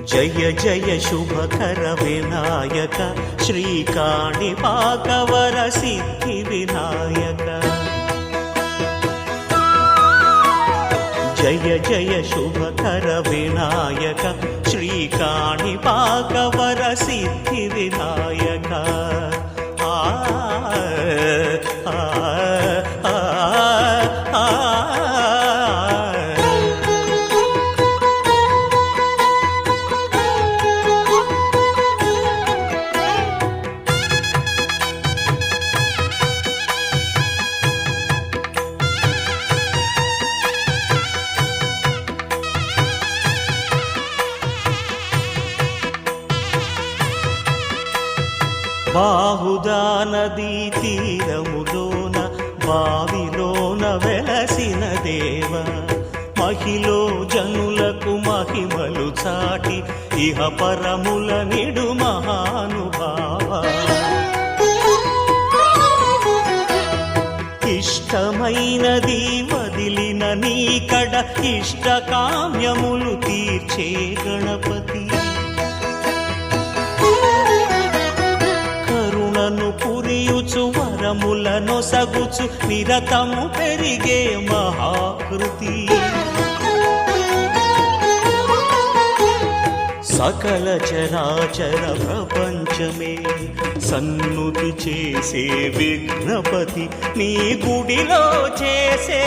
జయ జయ శుభకర వినాయక శ్రీకాణిపాకవర సిద్ధి వినాయక జయ జయ శుభకర వినాయక శ్రీకాణిపాకవర సిద్ధి వినాయక బాహుదా నదీ తీరములోన బావిలోన వెలసిన దేవ మహిలో జనులకు మహిమలు చాటి ఇహ పరముల నిడు మహానుభావ ఇష్టమైనది వదిలిన నీకడ ఇష్ట కామ్యములు తీర్చే గణపతి పురియుచు వరములను సగుచు నిరతము పెరిగే మహాకృతి సకల చరాచర ప్రపంచమే సన్నుతి చేసే విఘ్నపతి నీ గుడిలో చేసే